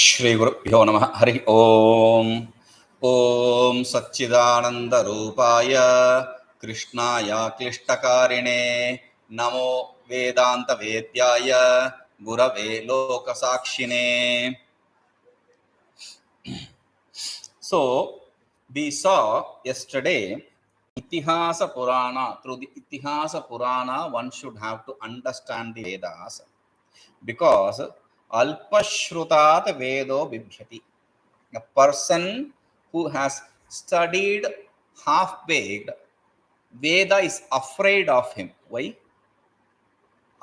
ಶ್ರೀ ಗುರುಭ್ಯೋ ನಮಃ ಹರಿ ಓಂ. ಓಂ ಸಚ್ಚಿದಾನಂದರೂಪಾಯ ಕೃಷ್ಣಾಯ ಕ್ಲಿಷ್ಟಕಾರಿಣೇ ನಮೋ ವೇದಾಂತ ವೇದ್ಯಾಯ ಗುರವೇ ಲೋಕಸಾಕ್ಷಿಣೇ. So we saw yesterday Itihasa Purana. Through the Itihasa Purana, one should have to understand the Vedas, because Alpashrutat Vedo Bibhyati. A person who has studied half-baked Veda is afraid of him. Why?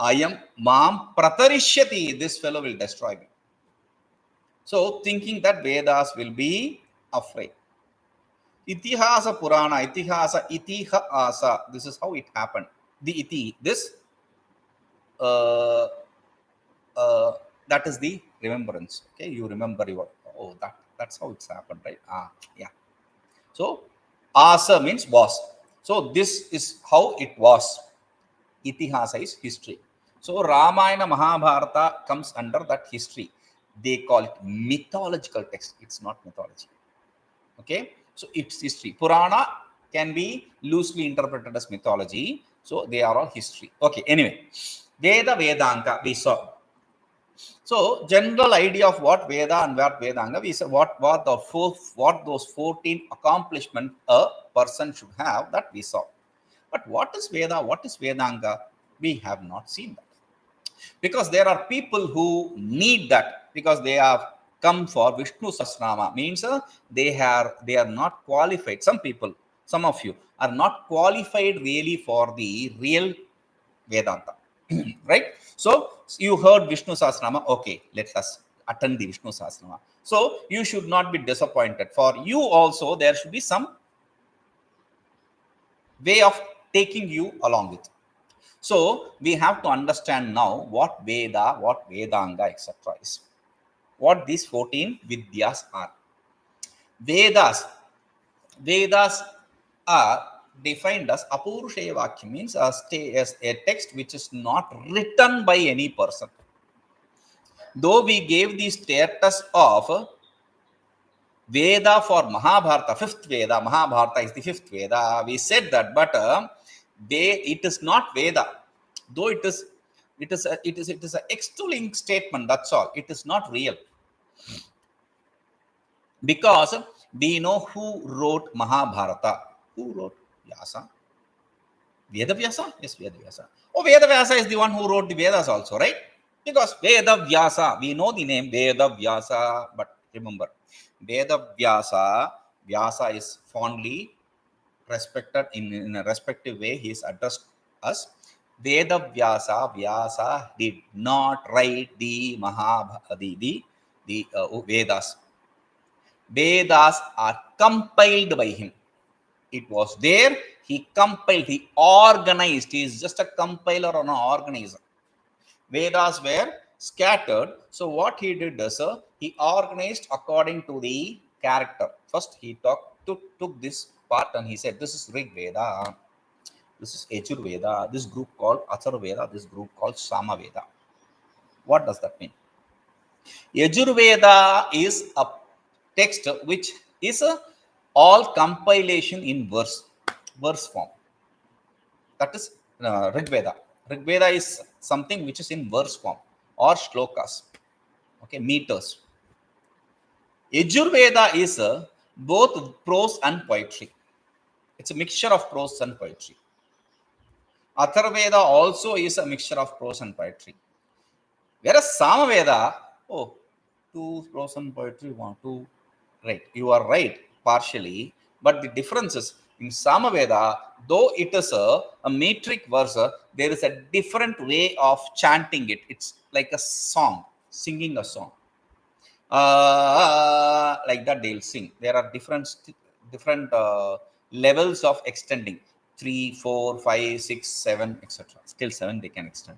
Ayam Mam Pratarishyati. This fellow will destroy me. So, thinking that Vedas will be afraid. Itihasa Purana, Itihasa, Itihasa. This is how it happened. The Iti, this, that is the remembrance. Okay, you remember your, that's how it's happened, right? Yeah. So, Asa means was. So, this is how it was. Itihasa is history. So, Ramayana Mahabharata comes under that history. They call it mythological text. It's not mythology. Okay, so it's history. Purana can be loosely interpreted as mythology. So they are all history. Okay, anyway, Veda Vedanga we saw. So general idea of what Veda and what Vedanga, we saw what those 14 accomplishments a person should have, that we saw. But what is Veda? What is Vedanga? We have not seen that. Because there are people who need that, because they have come for Vishnu Sahasranama, means they are not qualified. Some people, some of you are not qualified really for the real Vedanta. Right? So you heard Vishnu Sahasranama, okay, let us attend the Vishnu Sahasranama. So you should not be disappointed. For you also, there should be some way of taking you along with. So we have to understand now what Veda, what Vedanga, etc. is. What these 14 Vidyas are. Vedas are defined as Apurusheya Vakyam, means as a text which is not written by any person. Though we gave the status of Veda for Mahabharata, fifth Veda, Mahabharata is the fifth Veda, we said that, but it is not Veda, though it is a extolling statement, that's all. It is not real, because we know who wrote Mahabharata. Who wrote? Vyasa. Vedavyasa? Yes, Vedavyasa. Oh, Vedavyasa is the one who wrote the Vedas also, right? Because Vedavyasa, we know the name Vedavyasa, but remember, Vedavyasa, Vyasa is fondly respected in a respective way. He is addressed as Vedavyasa. Vyasa did not write the Vedas. Vedas are compiled by him. It was there, he compiled, he organized. He is just a compiler or an organizer. Vedas were scattered. So what he did is, he organized according to the character. First, he took this part and he said, this is Rig Veda, this is Yajur Veda, this group called Atharva Veda, this group called Sama Veda. What does that mean? Yajur Veda is a text which is all compilation in verse form. That is Rig Veda. Rig Veda is something which is in verse form or shlokas, okay, meters. Yajur Veda is both prose and poetry. It's a mixture of prose and poetry. Atharva Veda also is a mixture of prose and poetry. Whereas Sama Veda, two prose and poetry, one, two, right? You are right partially, but the difference is, in Samaveda, though it is a metric verse, there is a different way of chanting it. It's like a song, singing a song. Like that they'll sing. There are different levels of extending. 3, 4, 5, 6, 7, etc. Still 7 they can extend.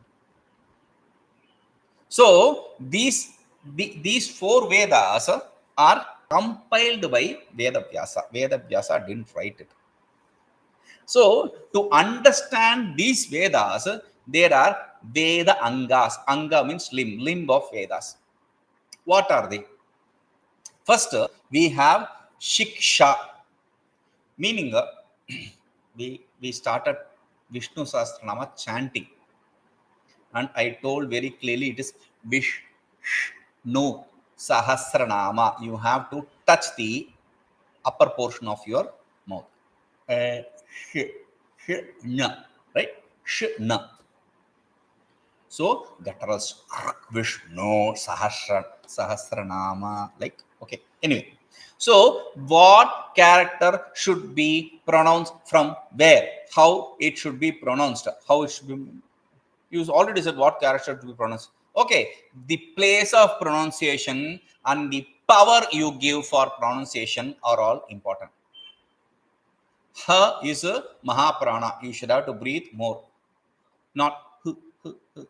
So these 4 Vedas are compiled by Vedavyasa. Vedavyasa didn't write it. So to understand these Vedas, there are Veda Angas. Anga means limb of Vedas. What are they? First, we have Shiksha, meaning we started Vishnu Sahasranama chanting. And I told very clearly it is Vishnu Sahasranama. You have to touch the upper portion of your mouth. Right? Shna. So gutturals Vishnu Sahasranama. Like, okay. Anyway. So what character should be pronounced from where? How it should be pronounced? How it should be? You already said what character to be pronounced. Okay, the place of pronunciation and the power you give for pronunciation are all important. Ha is a Mahaprana. You should have to breathe more. Not hu, hu, hu.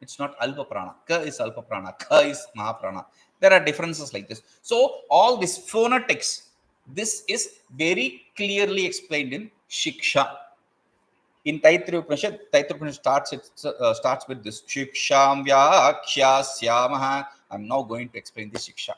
It's not Alpa Prana. Ka is Alpa Prana. Ka is Mahaprana. There are differences like this. So all these phonetics, this is very clearly explained in Shiksha. In Taittiriya Upanishad starts with this Shiksham Vyakshyasyamaha. I'm now going to explain the Shiksha.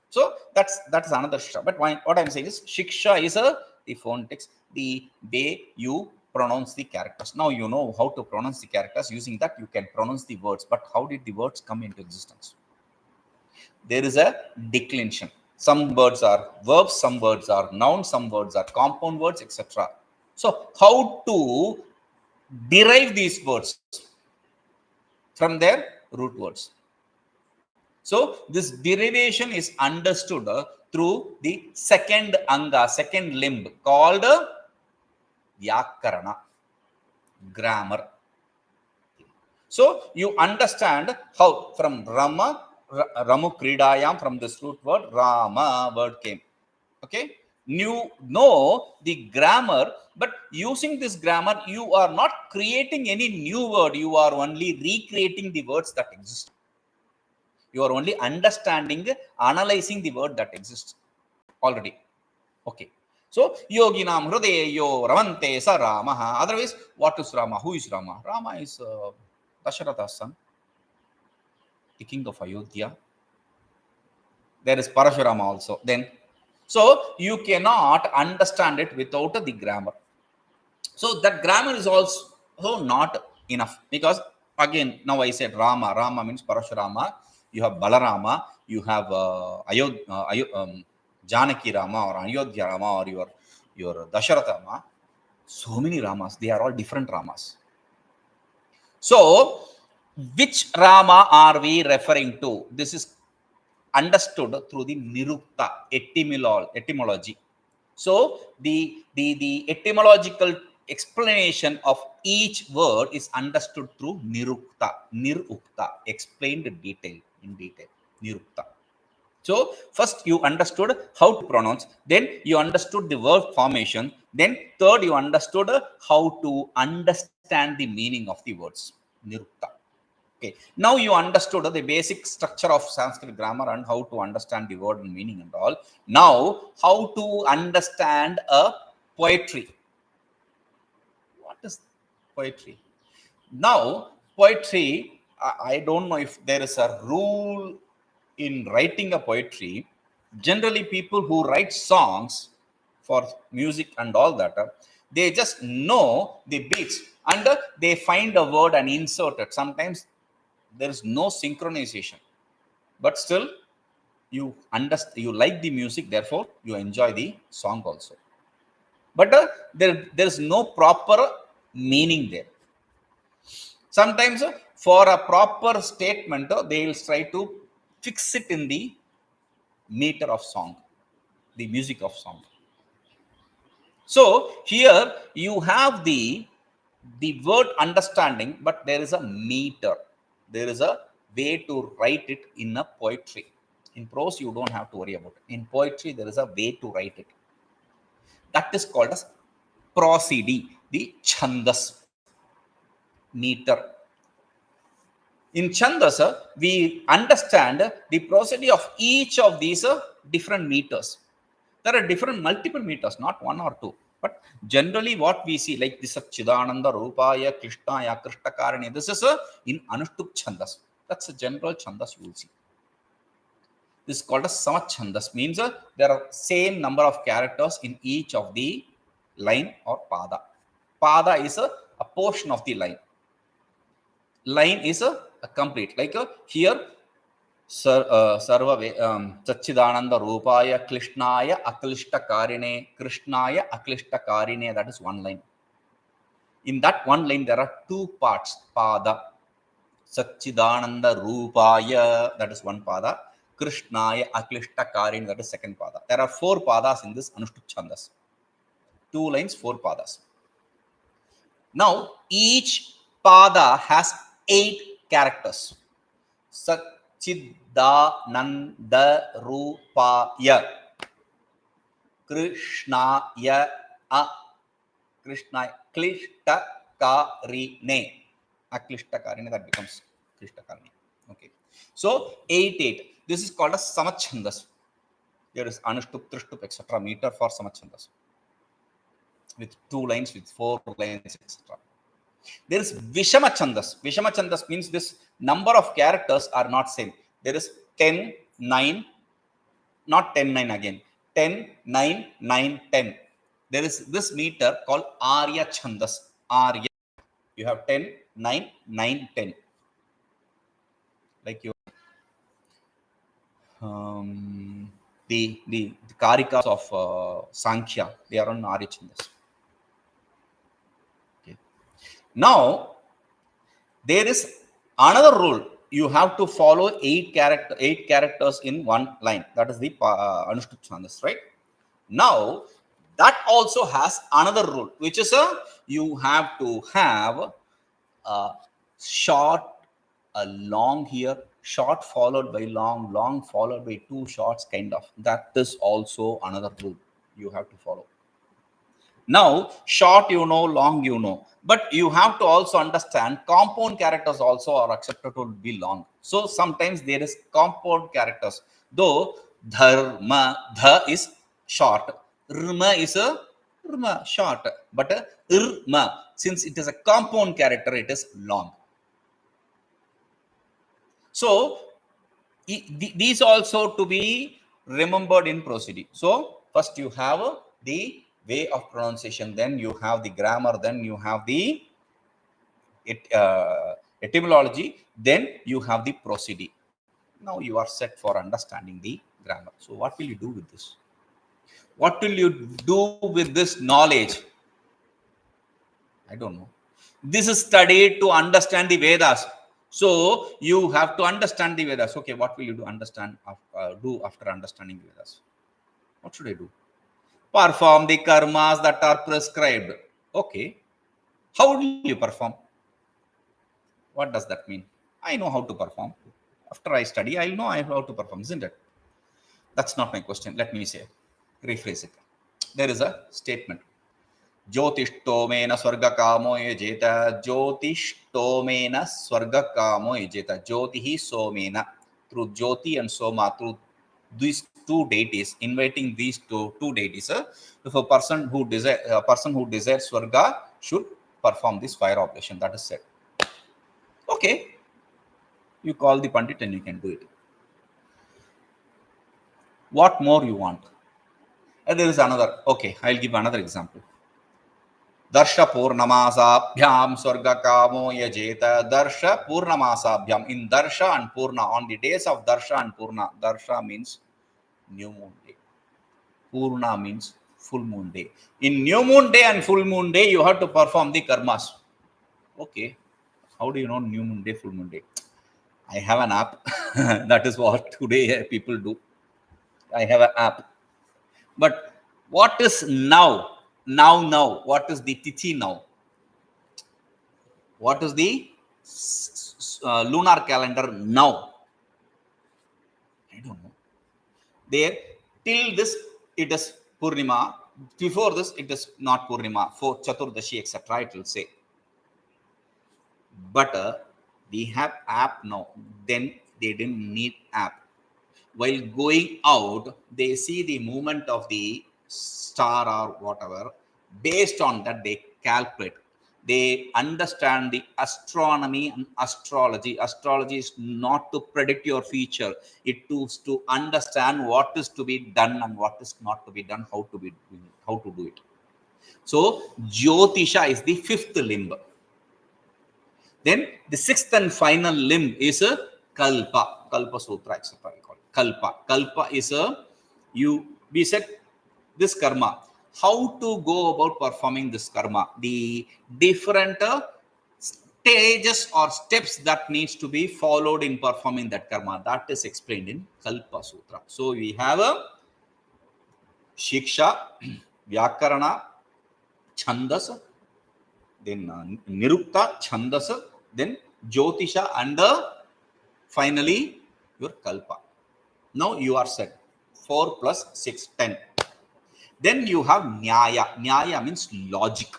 So that's another Shiksha. But what I'm saying is Shiksha is the phonetics, the way you pronounce the characters. Now you know how to pronounce the characters. Using that, you can pronounce the words. But how did the words come into existence? There is a declension. Some words are verbs, some words are nouns, some words are compound words, etc. So how to derive these words from their root words? So this derivation is understood through the second anga, second limb called Vyakarana, grammar. So you understand how from Ramu Kridayam, from this root word, Rama word came. Okay. You know the grammar, but using this grammar, you are not creating any new word. You are only recreating the words that exist. You are only understanding, analyzing the word that exists already. Okay. So, Yoginam Hrudeyo Ramante Sa Ramaha. Otherwise, what is Rama? Who is Rama? Rama is Dasharatha's son, the king of Ayodhya. There is Parashurama also. Then, so you cannot understand it without the grammar. So that grammar is also not enough, because again, now I said Rama. Rama means Parashurama. You have Balarama. You have Janaki Rama or Ayodhya Rama or your Dasharatha Rama. So many Ramas. They are all different Ramas. So which Rama are we referring to? This is understood through the Nirukta etymology. So the etymological explanation of each word is understood through Nirukta, explained in detail, Nirukta. So first you understood how to pronounce, then you understood the verb formation, then third you understood how to understand the meaning of the words, Nirukta. Okay, now you understood the basic structure of Sanskrit grammar and how to understand the word and meaning and all. Now, how to understand a poetry. What is poetry? Now, poetry, I don't know if there is a rule in writing a poetry. Generally, people who write songs for music and all that, they just know the beats and they find a word and insert it. Sometimes there is no synchronization, but still you understand, you like the music, therefore you enjoy the song also. But there is no proper meaning there. Sometimes for a proper statement, they will try to fix it in the meter of song, the music of song. So here you have the word understanding, but there is a meter. There is a way to write it in a poetry. In prose, you don't have to worry about it. In poetry, there is a way to write it. That is called as prosody, the chandas meter. In chandas, we understand the prosody of each of these different meters. There are different multiple meters, not one or two. But generally what we see, like this Chidananda, Rupaya, Krishnaya, Krishnakarani, this is in Anushtup Chandas. That's a general Chandas you will see. This is called a samachandas. Means there are same number of characters in each of the line or pada. Pada is a portion of the line. Line is a complete. Like here, Sarva Sachidananda Rupaya Krishnaya Aklishta Karine Krishnaya Aklishta Karine. That is one line. In that one line, there are two parts. Pada. Sachidananda Rupaya. That is one pada. Krishnaya Aklishta Karine. That is second pada. There are four padas in this Anushtup Chandas. Two lines, four padas. Now, each pada has 8 characters. Sachidananda Rupaya Krishnaya Krishnaya Klishta Karine. Aklishta Karine, that becomes Klishta Karine. Okay. So 8. This is called a Samachandas. There is Anushtup, Trishtup, etc. meter for Samachandas. With 2 lines, with 4 lines, etc. There is Vishama Chandas. Vishama Chandas means this number of characters are not same. There is 10, 9, not 10, 9 again. 10, 9, 9, 10. There is this meter called Arya Chandas. Arya. You have 10, 9, 9, 10. Like your the Karikas of Sankhya, they are on Arya Chandas. Now, there is another rule. You have to follow 8 characters in one line. That is the Anushtup Chandas, right? Now, that also has another rule, which is you have to have a short, a long here, short followed by long, long followed by 2 shorts, kind of. That is also another rule you have to follow. Now, short you know, long you know. But you have to also understand compound characters also are accepted to be long. So, sometimes there is compound characters. Though, dharma, dha is short. Rma is a rma, short. But irma, since it is a compound character, it is long. So, these also to be remembered in proceeding. So, first you have the way of pronunciation, then you have the grammar, then you have the etymology, then you have the proceeding. Now you are set for understanding the grammar. So what will you do with this? What will you do with this knowledge? I don't know. This is studied to understand the Vedas. So you have to understand the Vedas. Okay, what will you do after understanding the Vedas? What should I do? Perform the karmas that are prescribed. Okay. How will you perform? What does that mean? I know how to perform. After I study, I'll know how to perform, isn't it? That's not my question. Let me rephrase it. There is a statement. Jyotishtomena swargakamo yajeta. Jyotishtomena swargakamo yajeta. Jyotihi somena. Through Jyoti and Soma, through these 2 deities, inviting these two deities, if a person who desires Swarga should perform this fire oblation. That is said. Okay. You call the Pandit and you can do it. What more you want? And there is another. Okay, I'll give another example. Darsha Purnamasabhyam Swarga Kamo Yajeta. Darsha Purnamasabhyam. In Darsha and Purna, on the days of Darsha and Purna, Darsha means new moon day. Purna means full moon day. In new moon day and full moon day, you have to perform the karmas. Okay. How do you know new moon day, full moon day? I have an app. That is what today people do. I have an app. But what is now? Now. What is the tithi now? What is the lunar calendar now? I don't know. There, till this, it is Purnima. Before this, it is not Purnima. For Chaturdashi, etc., it will say. But we have app now. Then they didn't need app. While going out, they see the movement of the star or whatever. Based on that, they calculate. They understand the astronomy and astrology. Astrology is not to predict your future. It is to understand what is to be done and what is not to be done, how to do it. So Jyotisha is the fifth limb. Then the sixth and final limb is a Kalpa. Kalpa Sutra, etc. Kalpa. Kalpa is we said this karma. How to go about performing this karma? The different stages or steps that needs to be followed in performing that karma. That is explained in Kalpa Sutra. So we have a Shiksha, Vyakarana, Chandas, then Nirukta, Chandas, then Jyotisha, and finally your Kalpa. Now you are set. 4 plus 6, 10. Then you have Nyaya. Nyaya means logic.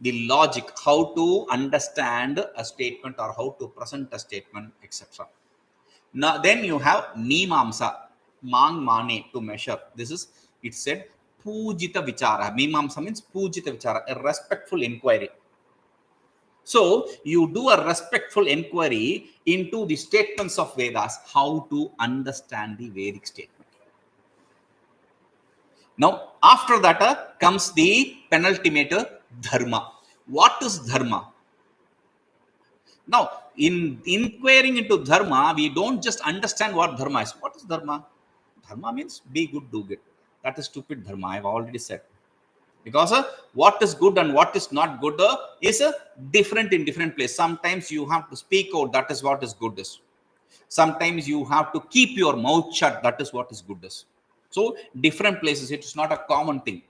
The logic, how to understand a statement or how to present a statement, etc. Now, then you have Mimamsa. Mang Mane, to measure. This is, it said, Pujita Vichara. Mimamsa means Pujita Vichara, a respectful inquiry. So, you do a respectful inquiry into the statements of Vedas, how to understand the Vedic statement. Now, after that comes the penultimate Dharma. What is Dharma? Now, in inquiring into Dharma, we don't just understand what Dharma is. What is Dharma? Dharma means be good, do good. That is stupid Dharma, I have already said. Because what is good and what is not good is different in different places. Sometimes you have to speak out, that is what is good is. Sometimes you have to keep your mouth shut, that is what is good is. So, different places, it is not a common thing.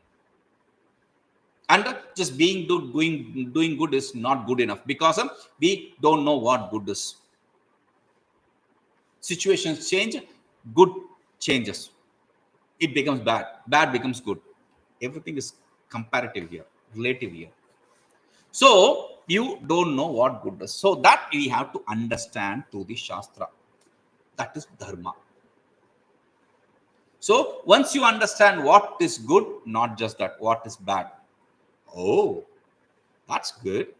And just being good, doing good is not good enough, because we don't know what good is. Situations change, good changes. It becomes bad, bad becomes good. Everything is comparative here, relative here. So you don't know what good is. So that we have to understand through the Shastra. That is Dharma. So once you understand what is good, not just that, what is bad. Oh, that's good.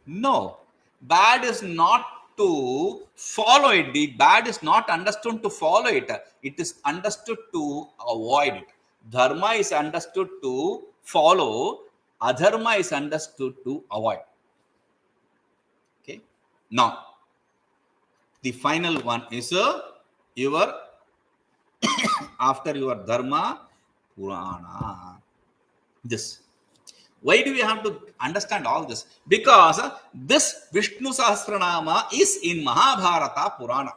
No, bad is not to follow it. The bad is not understood to follow it. It is understood to avoid it. Dharma is understood to follow. Adharma is understood to avoid. Okay. Now, the final one is your after your Dharma, Purana. This. Why do we have to understand all this? Because this Vishnu Sahasranama is in Mahabharata Purana.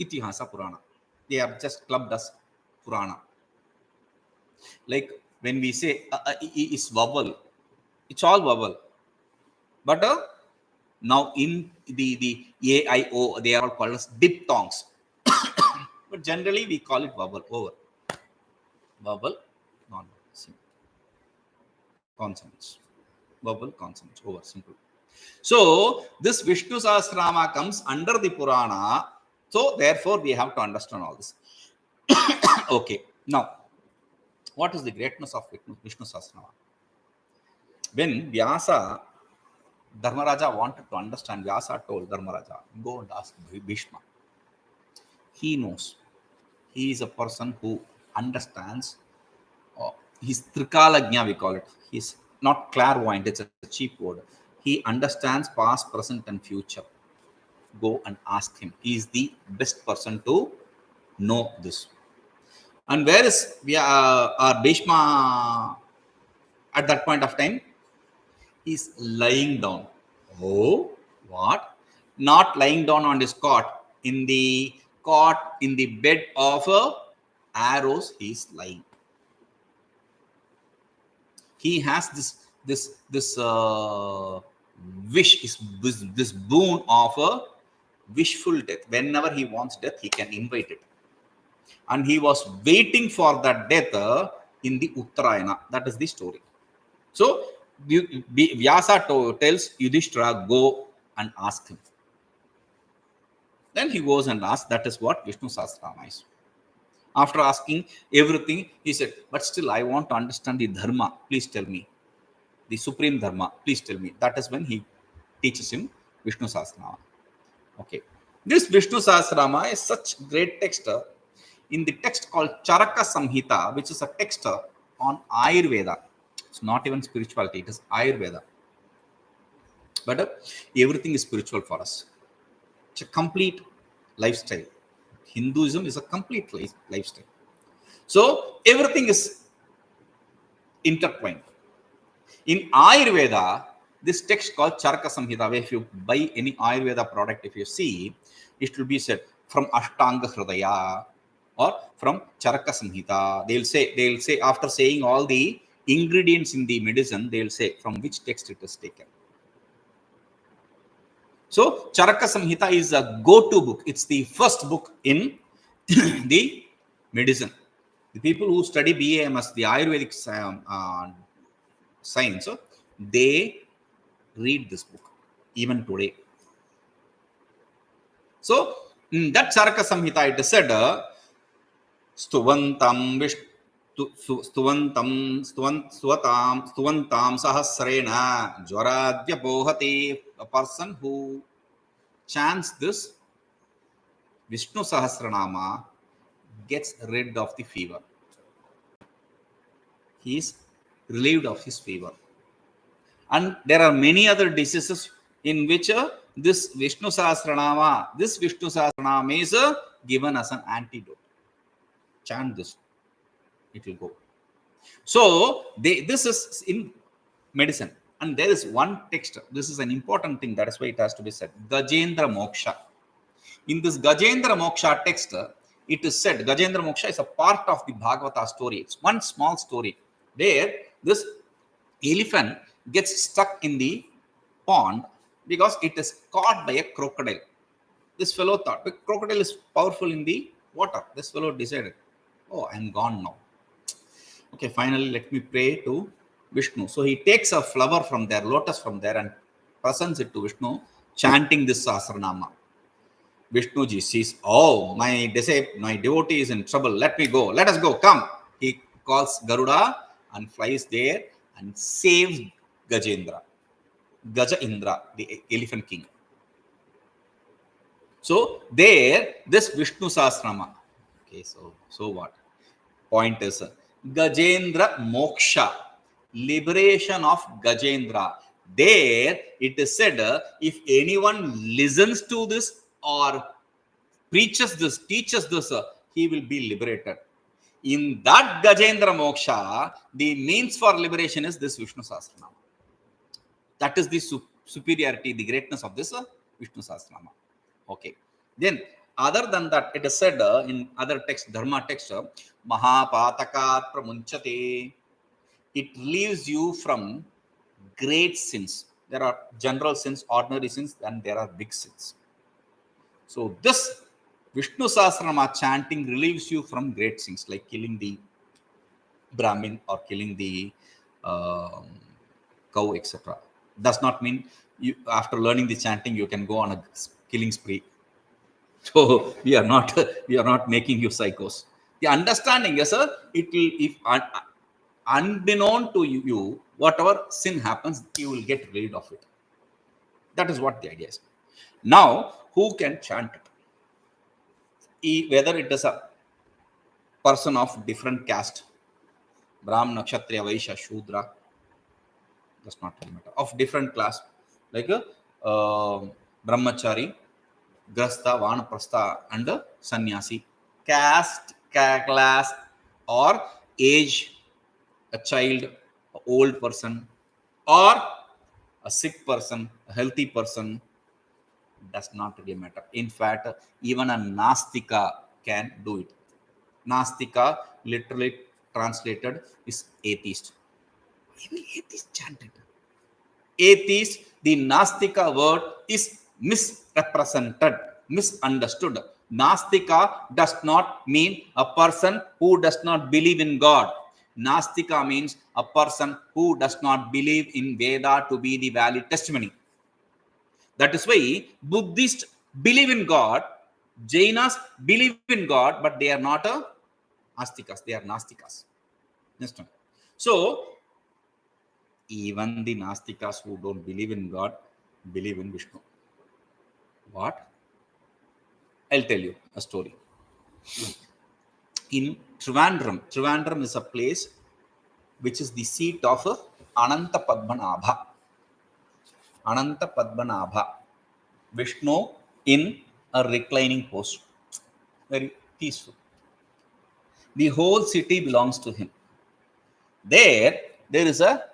Itihasa Purana. They have just clubbed us Purana. Like when we say is vowel, it's all vowel. But now in the A, I, O, they are all called as diphthongs. But generally we call it vowel over. Vowel, non consonants. Vowel, consonants, over, simple. So this Vishnu Sahasranama comes under the Purana. So therefore we have to understand all this. Okay. Now, what is the greatness of Vishnu Sahasranama? When Vyasa, Dharmaraja wanted to understand, Vyasa told Dharmaraja, go and ask Bhishma. He knows. He is a person who understands. He's Trikalagnya, we call it. He's not clairvoyant, it's a cheap word. He understands past, present, and future. Go and ask him. He is the best person to know this. And where is our Bhishma at that point of time? He's lying down. Oh, what? Not lying down on his cot. In the cot, in the bed of arrows, he's lying. He has this wish, this boon of a wishful death. Whenever he wants death, he can invite it. And he was waiting for that death in the Uttarayana. That is the story. So Vyasa tells Yudhishthira, go and ask him. Then he goes and asks. That is what Vishnu Sahasranama is. After asking everything, he said, but still I want to understand the Dharma. Please tell me. the supreme dharma? Please tell me. That is when he teaches him Vishnu Sahasranama. Okay. This Vishnu Sahasranama is such great text. In the text called Charaka Samhita, which is a text on Ayurveda. It's not even spirituality, it is Ayurveda. But everything is spiritual for us. It's a complete lifestyle. Hinduism is a complete lifestyle. So everything is intertwined. In Ayurveda, this text called Charaka Samhita, where if you buy any Ayurveda product, if you see, it will be said from Ashtanga Hridaya or from Charaka Samhita. They'll say after saying all the ingredients in the medicine, they'll say from which text it is taken. So Charaka Samhita is a go-to book. It's the first book in the medicine. The people who study BAMS, the Ayurvedic science, they read this book even today. So in that Charaka Samhita, it is said, Stuvantam sahasrena jvaradya bohati. A person who chants this Vishnu Sahasranama gets rid of the fever. He is relieved of his fever. And there are many other diseases in which this Vishnu Sahasranama is given as an antidote. Chant this, it will go. So this is in medicine. And there is one text. This is an important thing. That is why it has to be said. Gajendra Moksha. In this Gajendra Moksha text, it is said, Gajendra Moksha is a part of the Bhagavata story. It's one small story where this elephant gets stuck in the pond because it is caught by a crocodile. This fellow thought, the crocodile is powerful in the water. This fellow decided, oh, I'm gone now. Okay, finally, let me pray to Vishnu. So he takes a flower from there, lotus from there, and presents it to Vishnu, chanting this Sahasranama. Vishnuji sees, oh, my devotee is in trouble. Let me go. Let us go. Come. He calls Garuda and flies there and saves Gajendra. Gaja Indra, the elephant king. So there, this Vishnu Sahasranama. Okay, so what? Point is Gajendra Moksha, liberation of Gajendra. There it is said, if anyone listens to this or preaches this, teaches this, he will be liberated. In that Gajendra Moksha, the means for liberation is this Vishnu Sahasranama. That is the superiority, the greatness of this Vishnu Sahasranama. Okay. Then, other than that, it is said in other text, Dharma text, Mahapatakat Pramunchate. It leaves you from great sins. There are general sins, ordinary sins, and there are big sins. So this Vishnu Sahasranama chanting relieves you from great sins, like killing the Brahmin or killing the cow, etc. Does not mean you, after learning the chanting, you can go on a killing spree. So we are not making you psychos. The understanding is, it will, if unbeknown to you, whatever sin happens, you will get rid of it. That is what the idea is. Now, who can chant it? Whether it is a person of different caste, Brahmana, Kshatriya, Vaishya, Shudra, does not matter, of different class, like Brahmachari, Grasta, Vanaprastha, and Sannyasi. Caste, class, or age, a child, an old person, or a sick person, a healthy person, does not really matter. In fact, even a Nastika can do it. Nastika, literally translated, is atheist. Even atheist chanted. Atheist, the Nastika word is misrepresented, misunderstood. Nastika does not mean a person who does not believe in God. Nastika means a person who does not believe in Veda to be the valid testimony. That is why Buddhists believe in God, Jainas believe in God, but they are not Astikas, they are Nastikas. So, Even the Nastikas who don't believe in God believe in Vishnu. What? I'll tell you a story. In Trivandrum, Trivandrum is a place which is the seat of Ananta Padmanabha. Ananta Padmanabha. Vishnu in a reclining pose. Very peaceful. The whole city belongs to him. There is a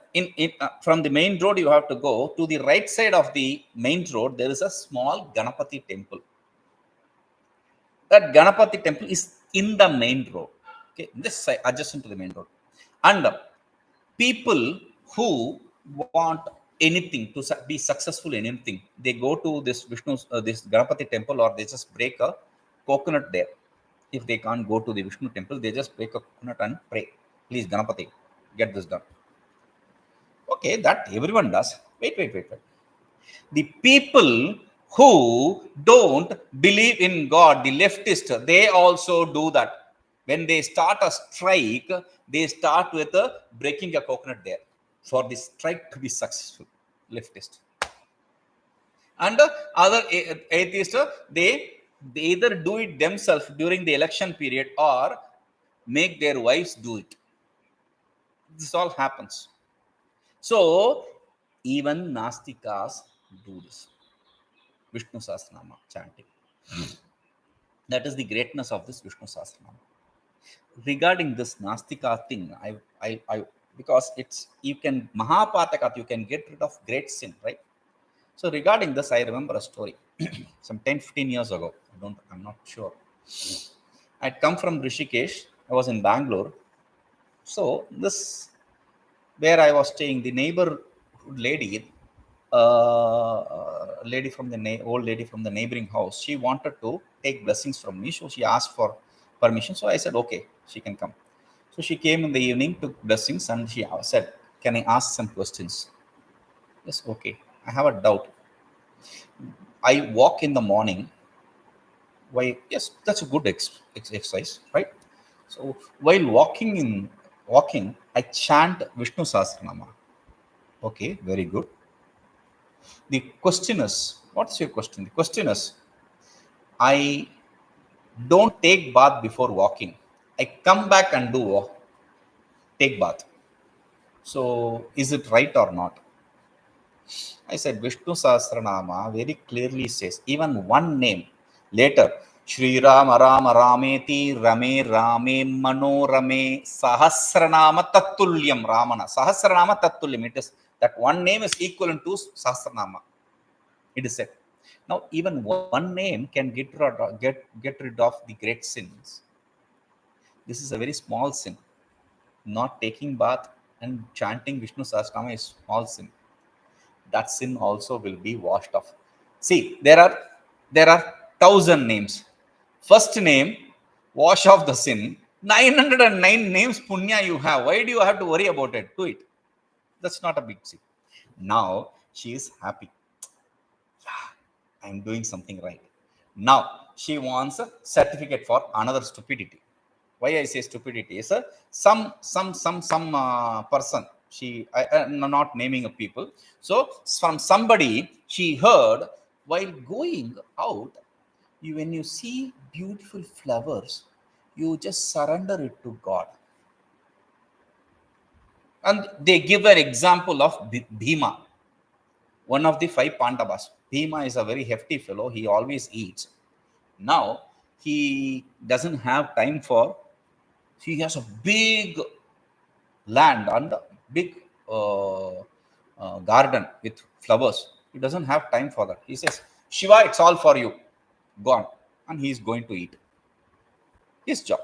from the main road you have to go to the right side of the main road. There is a small Ganapati temple. That Ganapati temple is in the main road. Okay, this side adjacent to the main road, and people who want anything to be successful in anything, they go to this this Ganapati temple, or they just break a coconut there. If they can't go to the Vishnu temple, they just break a coconut and pray. Please, Ganapati, get this done. Okay, that everyone does. Wait. The people who don't believe in God, the leftist, they also do that. When they start a strike, they start with breaking a coconut there for the strike to be successful. Leftist. And other atheists, they either do it themselves during the election period or make their wives do it. This all happens. So even Nastikas do this. Vishnu Sahasranama chanting. That is the greatness of this Vishnu Sahasranama. Regarding this Nastika thing, I because it's you can Mahapatakat, you can get rid of great sin, right? So regarding this, I remember a story some 10-15 years ago. I'm not sure. I'd come from Rishikesh. I was in Bangalore. So this where I was staying, the neighbor lady, lady from the old lady from the neighboring house, she wanted to take blessings from me, so she asked for permission. So I said okay, she can come. So she came in the evening, took blessings, and she said, can I ask some questions? Yes, okay. I have a doubt. I walk in the morning. Why? Yes, that's a good exercise, right? So while walking, I chant Vishnu Sahasranama. Okay, very good. The question is, what's your question? The question is, I don't take bath before walking. I come back and take bath. So is it right or not? I said Vishnu Sahasranama very clearly says, even one name later, Shri Rama Rama Rameti Rame Rame Manorame Sahasranama Tattulyam Ramana. Sahasranama Tattulyam. It is that one name is equivalent to Sahasranama. It is said. Now, even one name can get rid of the great sins. This is a very small sin. Not taking bath and chanting Vishnu Sahasranama is small sin. That sin also will be washed off. See, there are 1,000 names. First name, wash off the sin. 909 names punya you have. Why do you have to worry about it? Do it. That's not a big sin. Now she is happy. Yeah, I'm doing something right. Now she wants a certificate for another stupidity. Why I say stupidity is some person. Not naming of people. So from somebody she heard while going out, when you see beautiful flowers, you just surrender it to God. And they give an example of Bhima, one of the 5 Pandavas. Bhima is a very hefty fellow. He always eats. Now he doesn't have time for. He has a big land and a big garden with flowers. He doesn't have time for that. He says, Shiva, it's all for you. Gone. And he is going to eat. His job.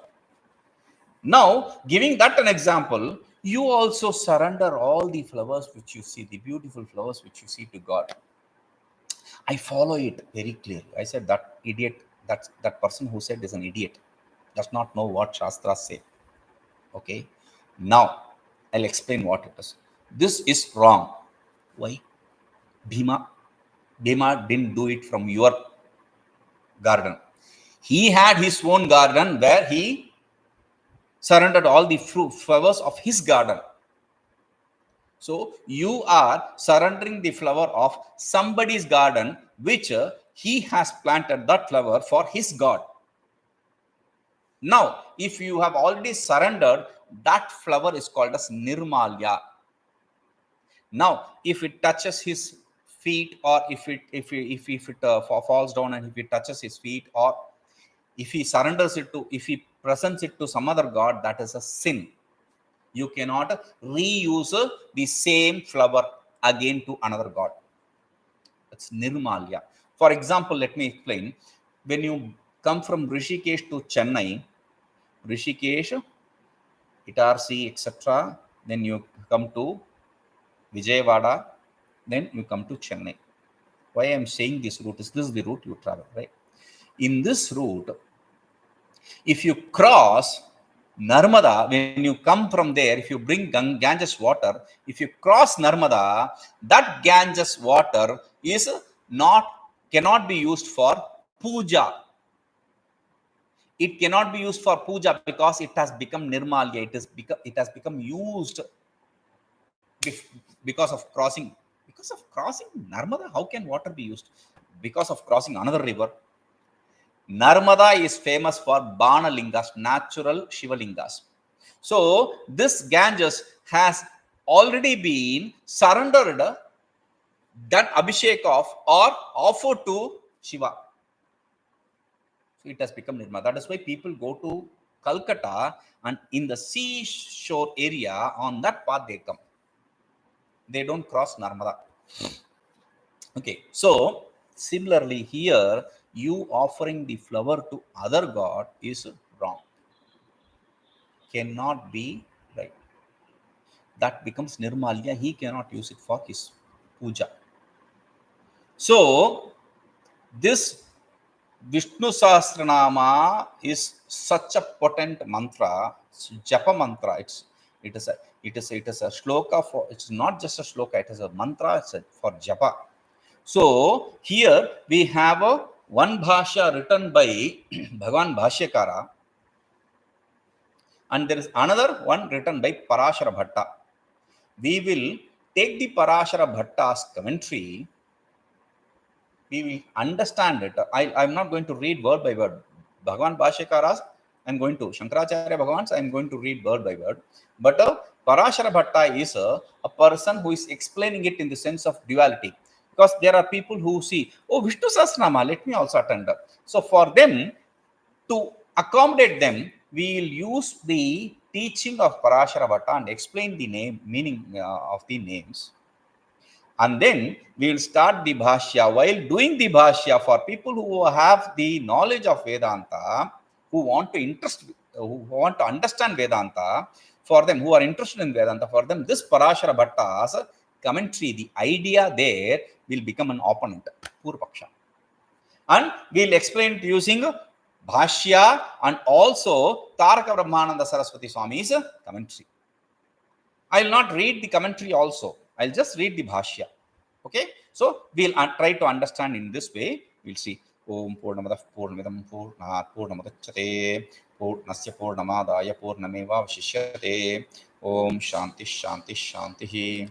Now, giving that an example, you also surrender all the flowers which you see, the beautiful flowers which you see to God. I follow it very clearly. I said that idiot, that person who said is an idiot, does not know what Shastras say. Okay. Now, I'll explain what it is. This is wrong. Why? Bhima didn't do it from your garden. He had his own garden where he surrendered all the flowers of his garden. So you are surrendering the flower of somebody's garden, which he has planted that flower for his god. Now if you have already surrendered, that flower is called as nirmalya. Now if it touches his feet, or if it falls down, and if it touches his feet, or if he surrenders it to, if he presents it to some other god, that is a sin. You cannot reuse the same flower again to another god. It's nirmalya. For example, let me explain. When you come from Rishikesh to Chennai, Rishikesh, Itarsi, etc., then you come to Vijayawada, then you come to Chennai. Why I am saying this route is, this is the route you travel, right? In this route, if you cross Narmada, when you come from there, if you bring Ganges water, if you cross Narmada, that Ganges water is cannot be used for puja. It cannot be used for puja because it has become nirmalya. It has become used because of crossing. Because of crossing Narmada, how can water be used? Because of crossing another river. Narmada is famous for Banalingas, natural Shivalingas. So this Ganges has already been surrendered, that Abhishek of, or offered to Shiva. So it has become Nirmala. That is why people go to Calcutta, and in the seashore area, on that path they come. They don't cross Narmada. Okay, so similarly here, you offering the flower to other god is wrong. Cannot be right. That becomes nirmalya. He cannot use it for his puja. So this Vishnu Sahasranama is such a potent mantra, japa mantra. It is a shloka for, it's not just a shloka, it is a mantra, it's for japa. So here we have a one bhashya written by Bhagavan Bhashyakara, and there is another one written by Parashara Bhatta. We will take the Parashara Bhatta's commentary. We will understand it. I'm not going to read word by word. Bhagavan Bhashyakara's, I'm going to, Shankaracharya Bhagavan's, I'm going to read word by word. But Parashara Bhatta is a person who is explaining it in the sense of duality. Because there are people who see, oh, Vishnu Sahasranama, let me also attend. So for them, to accommodate them, we will use the teaching of Parashara Bhatta and explain the meaning of the names. And then we will start the bhashya. While doing the bhashya, for people who have the knowledge of Vedanta, who want to understand Vedanta, for them, who are interested in Vedanta, for them, this Parashara Bhatta's commentary, the idea there will become an opponent, Purvapaksha. And we will explain it using bhashya and also Taraka Brahmananda Saraswati Swami's commentary. I will not read the commentary also. I'll just read the bhashya. Okay, so we'll try to understand in this way. We'll see. Om Purnamada Purnamidam Purnat Purnamadachyate Purnasya Purnamadaya Purnameva Vashishyate. Om Shanti Shanti Shanti.